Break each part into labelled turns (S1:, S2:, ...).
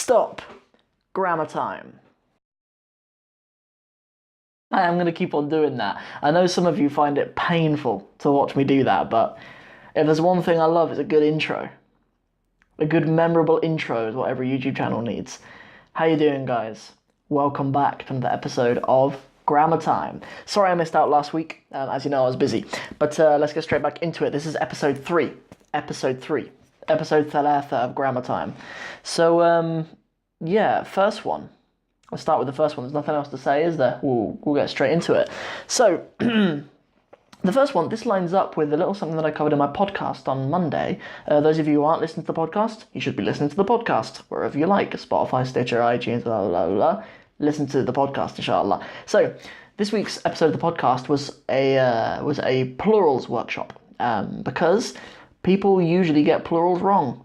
S1: Stop. Grammar time. I am going to keep on doing that. I know some of you find it painful to watch me do that, but if there's one thing I love, it's a good intro. A good memorable intro is what every YouTube channel needs. How you doing, guys? Welcome back to another episode of Grammar Time. Sorry I missed out last week. As you know, I was busy. But let's get straight back into it. This is episode 3. Episode 3 of Grammar Time. So, yeah, first one. I'll start with the first one. There's nothing else to say, is there? We'll get straight into it. So, the first one, this lines up with a little something that I covered in my podcast on Monday. Those of you who aren't listening to the podcast, you should be listening to the podcast, wherever you like, Spotify, Stitcher, iTunes, blah, blah, blah. Listen to the podcast, inshallah. So, this week's episode of the podcast was a plurals workshop, because people usually get plurals wrong.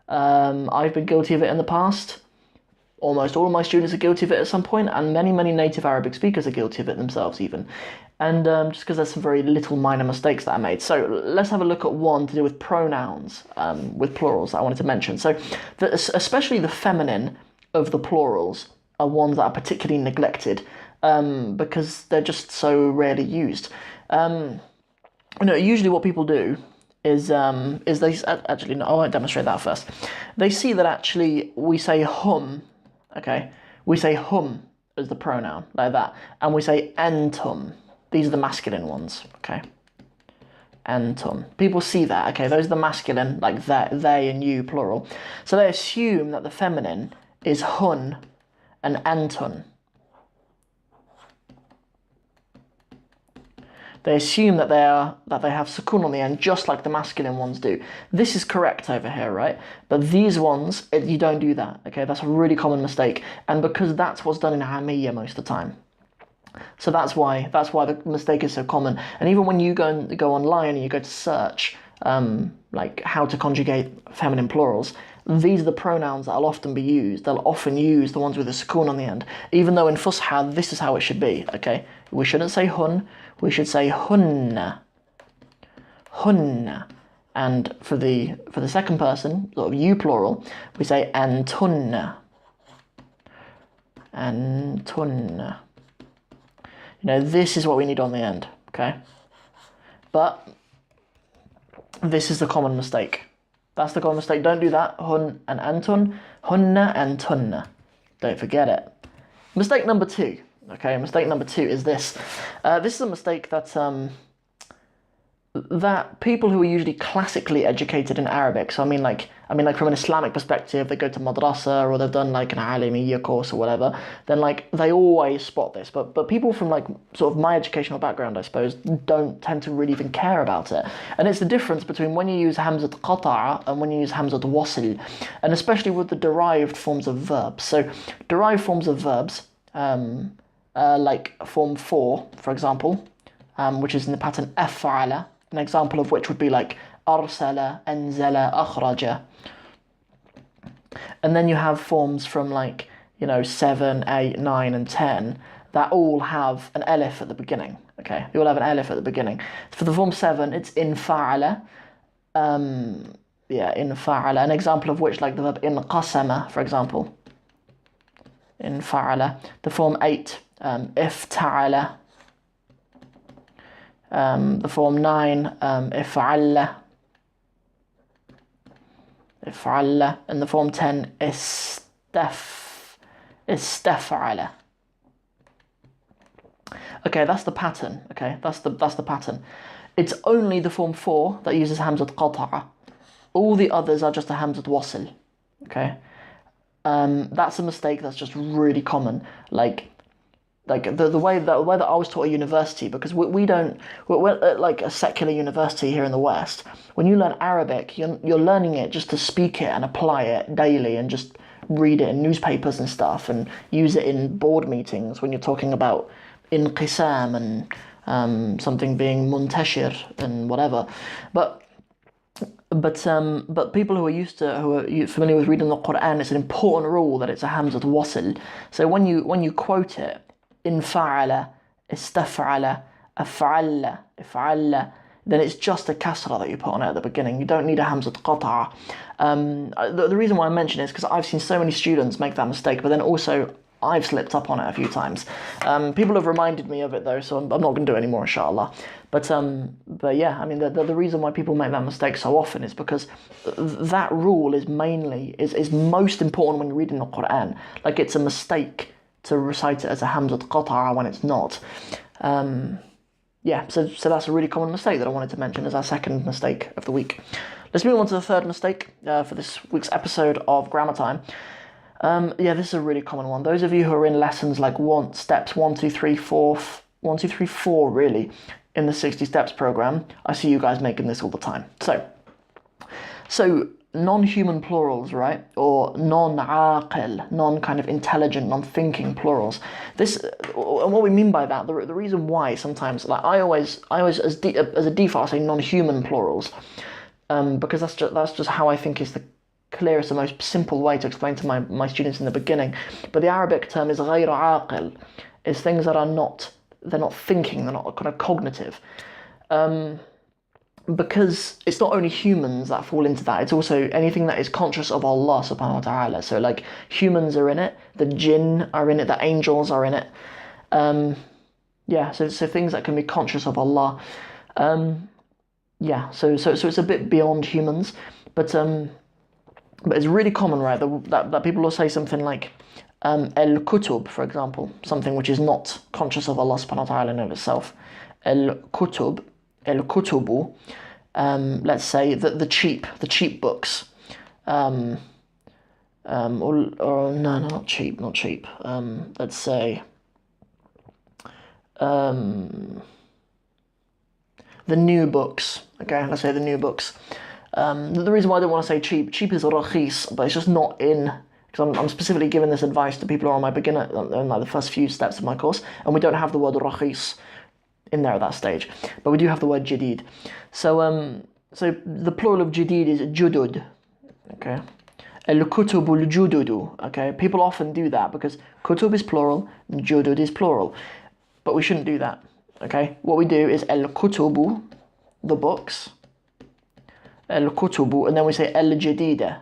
S1: I've been guilty of it in the past. Almost all of my students are guilty of it at some point, and many native Arabic speakers are guilty of it themselves even. And just because there's some very little minor mistakes that I made. So let's have a look at one to do with pronouns, with plurals that I wanted to mention. So especially the feminine of the plurals are ones that are particularly neglected, because they're just so rarely used. Usually what people do is they actually, no, I won't demonstrate that first. They see that actually we say hum, okay? We say hum as the pronoun, like that. And we say antum. These are the masculine ones, okay? Antum. People see that, okay? Those are the masculine, like they and you, plural. So they assume that the feminine is hun and antun. They assume that they have sukun on the end, just like the masculine ones do. This is correct over here, right? But these ones, you don't do that, okay? That's a really common mistake, and because that's what's done in Amiyya most of the time. So that's why the mistake is so common. And even when you go online and you go to search, like how to conjugate feminine plurals, these are the pronouns that'll often be used. They'll often use the ones with a sukun on the end, even though in Fusha this is how it should be, okay? We shouldn't say hun, we should say hunna. Hunna. And for the second person, sort of you plural, we say antunna. Antunna. This is what we need on the end, okay? But this is the common mistake. That's the common mistake. Don't do that. Hun and antun. Hunna and tunna. Don't forget it. Mistake number 2. Okay, mistake number 2 is this. This is a mistake that people who are usually classically educated in Arabic, so I mean like from an Islamic perspective, they go to madrasa or they've done like an alimiyya course or whatever, then like they always spot this. But people from like sort of my educational background, I suppose, don't tend to really even care about it. And it's the difference between when you use hamzat qata'a and when you use hamzat wasl, and especially with the derived forms of verbs. So derived forms of verbs, like form 4, for example, which is in the pattern af'ala, an example of which would be like arsala, anzala, akhraja. And then you have forms from like, 7, 8, 9, and 10 that all have an alif at the beginning, okay? They all have an alif at the beginning. For the form 7, it's in fa'ala. In fa'ala, an example of which, like the verb in qasama, for example. In fa'ala. The form 8, ifta'ala. The form 9, if'alla. If'alla. And the form 10, istaf'ala. Okay, that's the pattern. Okay, that's the pattern. It's only the form 4 that uses hamzat qata'a. All the others are just a hamzat wasl. Okay, that's a mistake that's just really common. Like the way that I was taught at university, because we're at like a secular university here in the West. When you learn Arabic, you're learning it just to speak it and apply it daily and just read it in newspapers and stuff and use it in board meetings when you're talking about inqisam and something being muntashir and whatever. But people who are familiar with reading the Quran, it's an important rule that it's a hamzat wasl. So when you quote it, in fa'ala, istaf'ala, af'alla, if'alla, then it's just a kasra that you put on it at the beginning. You don't need a hamzat qata'a. The reason why I mention it is because I've seen so many students make that mistake, but then also I've slipped up on it a few times. People have reminded me of it though, so I'm not going to do it anymore, inshallah. But yeah, I mean, the reason why people make that mistake so often is because that rule is most important when you're reading the Quran. Like, it's a mistake to recite it as a hamzat qata'a when it's not. Yeah, so that's a really common mistake that I wanted to mention as our second mistake of the week. Let's move on to the third mistake for this week's episode of Grammar Time. Yeah, this is a really common one. Those of you who are in lessons like steps 1, 2, 3, 4 really, in the 60 steps program, I see you guys making this all the time. So non-human plurals, right? Or non-aqil, non-kind of intelligent, non-thinking plurals. And what we mean by that, the reason why sometimes, like I always as a default I say non-human plurals, because that's just how I think is the clearest and most simple way to explain to my students in the beginning. But the Arabic term is غير عاقل, is things that they're not thinking, they're not kind of cognitive. Because it's not only humans that fall into that, it's also anything that is conscious of Allah subhanahu wa ta'ala. So like humans are in it, the jinn are in it, the angels are in it. Yeah, so things that can be conscious of Allah. Yeah, so it's a bit beyond humans, but it's really common, right, that people will say something like al-kutub, for example, something which is not conscious of Allah subhanahu wa ta'ala in of itself. Al-kutub, al-kutubu, let's say the cheap books, or no, not cheap, let's say the new books, okay, let's say the new books. The reason why I don't want to say cheap is rakhis, but it's just not in, because I'm specifically giving this advice to people who are on my beginner, in like the first few steps of my course, and we don't have the word rakhis in there at that stage, but we do have the word jadid. So the plural of jadid is judud, okay? Al-kutubul jududu, okay? People often do that because kutub is plural, judud is plural, but we shouldn't do that, okay? What we do is al-kutubu, the books, al-kutubu, and then we say al-jadida.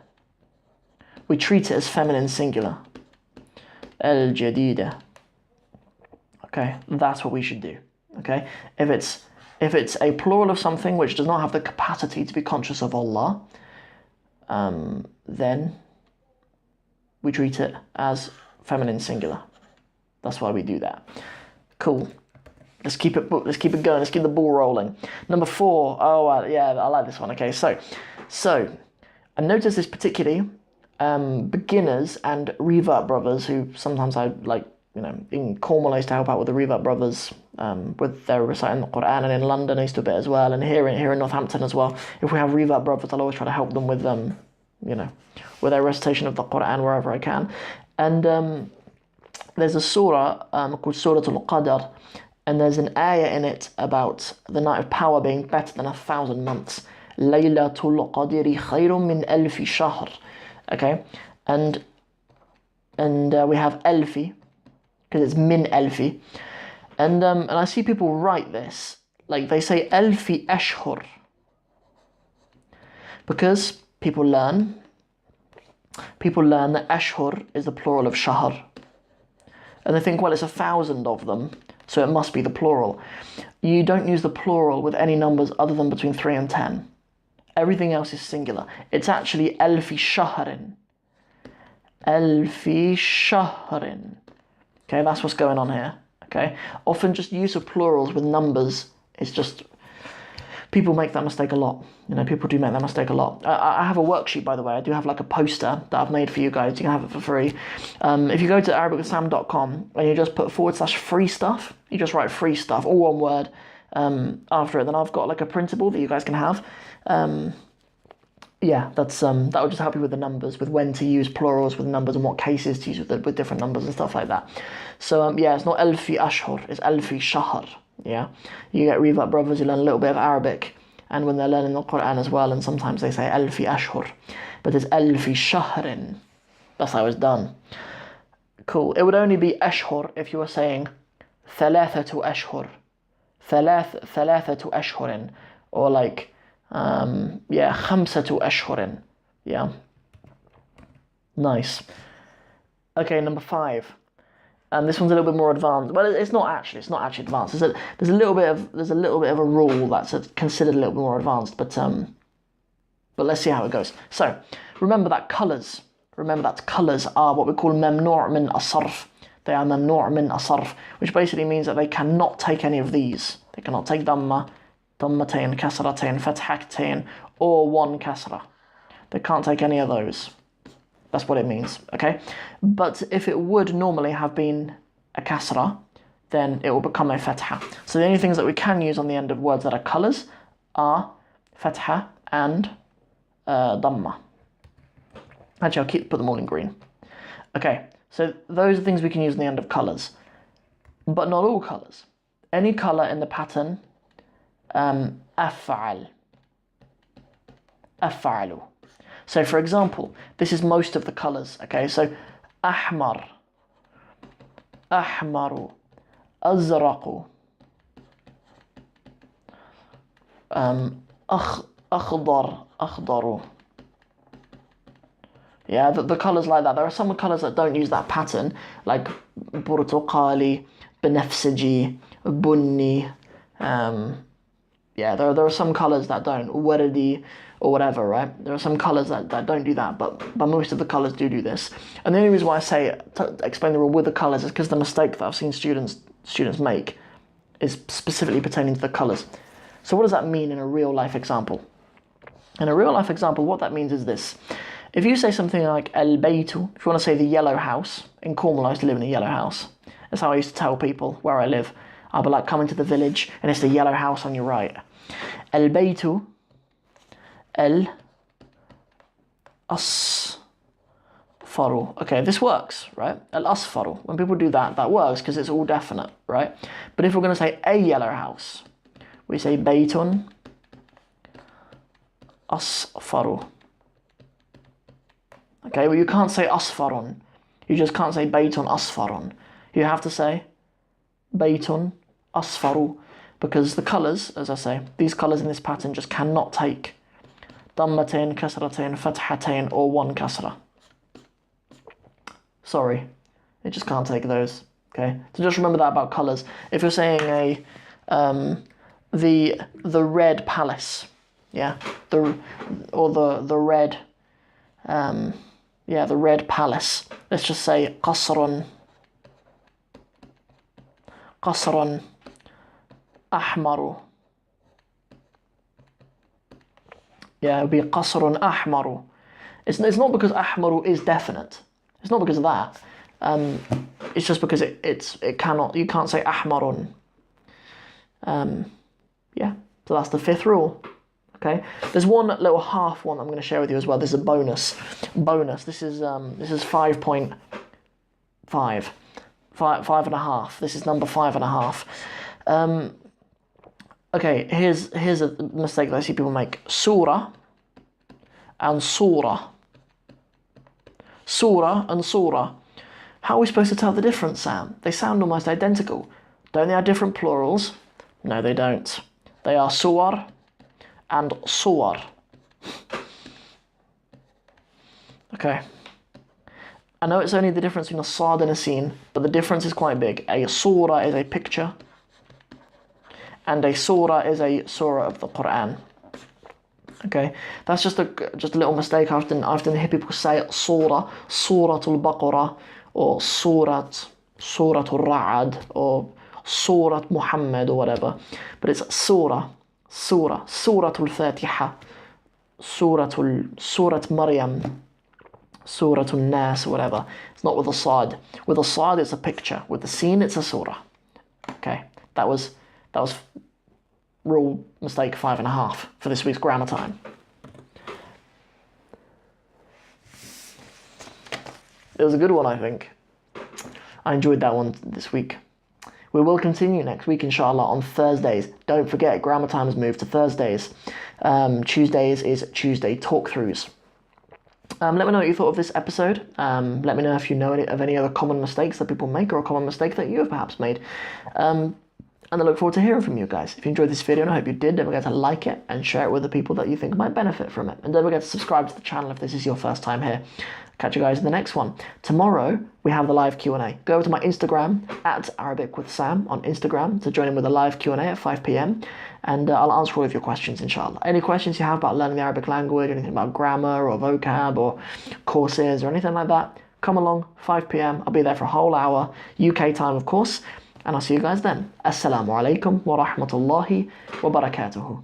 S1: We treat it as feminine singular. Al-jadida. Okay, that's what we should do. Okay, if it's a plural of something which does not have the capacity to be conscious of Allah, then we treat it as feminine singular. That's why we do that. Cool. Let's keep it going. Let's keep the ball rolling. Number 4. Oh, yeah, I like this one. Okay, so I noticed this particularly beginners and revert brothers who sometimes I like. You know, in Cornwall I used to help out with the revert brothers with their reciting the Quran, and in London I used to a bit as well, and here in Northampton as well. If we have revert brothers, I'll always try to help them with you know, with their recitation of the Quran wherever I can. And there's a surah called Surah Al-Qadr, and there's an ayah in it about the night of power being better than 1,000 months. Laylatul Qadri khayrun min alfi shahr. Okay, and we have alfi, because it's min alfi, and I see people write this like they say alfi ashhur, because people learn that ashhur is the plural of shahr, and they think, well, it's 1,000 of them, so it must be the plural. You don't use the plural with any numbers other than between 3 and 10. Everything else is singular. It's actually alfi shahrin. Alfi shahrin. Okay, that's what's going on here. Okay, often just use of plurals with numbers is just, people make that mistake a lot. You know, people do make that mistake a lot. I have a worksheet, by the way. I do have like a poster that I've made for you guys. You can have it for free. If you go to arabicwithsam.com and you just put /free stuff, you just write free stuff, all one word, after it, then I've got like a printable that you guys can have. Yeah, that will just help you with the numbers, with when to use plurals with numbers and what cases to use with different numbers and stuff like that. So yeah, it's not alfi ashhur, it's alfi shahr. Yeah, you get revert brothers who learn a little bit of Arabic, and when they're learning the Quran as well, and sometimes they say alfi ashhur, but it's alfi shahrin. That's how it's done. Cool. It would only be ashhur if you were saying thalathatu ashhur, thalathatu ashhurin, or like, yeah, خمسة أشهر. Yeah. Nice. Okay, number 5. And this one's a little bit more advanced. Well, it's not actually advanced. There's a little bit of a rule that's considered a little bit more advanced, but let's see how it goes. So, remember that colours are what we call ممنوع من الصرف. They are ممنوع من الصرف, which basically means that they cannot take any of these. They cannot take ضمة, ضمتين, كسرتين, فتحتين, or one كسرة. They can't take any of those. That's what it means, okay? But if it would normally have been a kasra, then it will become a fatha. So the only things that we can use on the end of words that are colours are fatha and dhamma. Actually, put them all in green. Okay, so those are things we can use on the end of colours. But not all colours. Any colour in the pattern, أفعل. أفعل. So for example, this is most of the colours, okay? So أحمر, أحمر, أزرق, أخضر, أخضر. Yeah, the colours like that. There are some colours that don't use that pattern, like برتقالي, بنفسجي, bunni. Yeah, there are some colours that don't, وردي, or whatever, right? There are some colours that don't do that, but most of the colours do this. And the only reason why I say explain the rule with the colours is because the mistake that I've seen students make is specifically pertaining to the colours. So what does that mean in a real life example? In a real life example, what that means is this. If you say something like al-baytu, if you want to say the yellow house, in Cornwall I used to live in a yellow house. That's how I used to tell people where I live. I'll be like, come into the village and it's the yellow house on your right. Al-baytu, al-asfaru. Okay, this works, right? Al-asfaru. When people do that, that works because it's all definite, right? But if we're going to say a yellow house, we say baytun asfaru. Okay, well you can't say asfarun. You just can't say baytun asfarun. You have to say baytun asfaru, because the colours, as I say, these colours in this pattern just cannot take dammatain, kasratain, fathatain, or one kasra. Sorry, it just can't take those. Okay, so just remember that about colours. If you're saying the red palace, yeah, the red, the red palace. Let's just say qasrun ahmaru. Yeah, it would be qasrun ahmaru. It's not because ahmaru is definite. It's not because of that. It's just because you can't say ahmarun. Yeah, so that's the 5th rule. Okay, there's one little half one I'm going to share with you as well. This is a bonus. This is 5.5, 5.5. This is number 5.5. Okay, here's a mistake that I see people make. Surah and surah. Surah and surah. How are we supposed to tell the difference, Sam? They sound almost identical. Don't they have different plurals? No, they don't. They are suwar and suwar. Okay. I know it's only the difference between a sad and a sin, but the difference is quite big. A surah is a picture, and a surah is a surah of the Quran. Okay, that's just a little mistake. I often hear people say surah, Suratul Baqarah, or Suratul Ra'ad, or Surat Muhammad, or whatever. But it's Suratul Fatiha, Surat Maryam, Suratul Nas, whatever. It's not with a sad. With a sad, it's a picture. With the sin, it's a surah. Okay, that was rule mistake 5.5 for this week's grammar time. It was a good one, I think. I enjoyed that one this week. We will continue next week, inshallah, on Thursdays. Don't forget, grammar time has moved to Thursdays. Tuesdays is Tuesday talk-throughs. Let me know what you thought of this episode. Let me know if you know of any other common mistakes that people make, or a common mistake that you have perhaps made. And I look forward to hearing from you guys. If you enjoyed this video, and I hope you did, don't forget to like it and share it with the people that you think might benefit from it. And don't forget to subscribe to the channel if this is your first time here. Catch you guys in the next one. Tomorrow, we have the live Q&A. Go over to my Instagram, @ArabicWithSam on Instagram, to join in with a live Q&A at 5 p.m. And I'll answer all of your questions, inshallah. Any questions you have about learning the Arabic language, anything about grammar or vocab or courses or anything like that, come along, 5 p.m. I'll be there for a whole hour, UK time, of course. And I'll see you guys then. Assalamu alaikum wa rahmatullahi wa barakatuhu.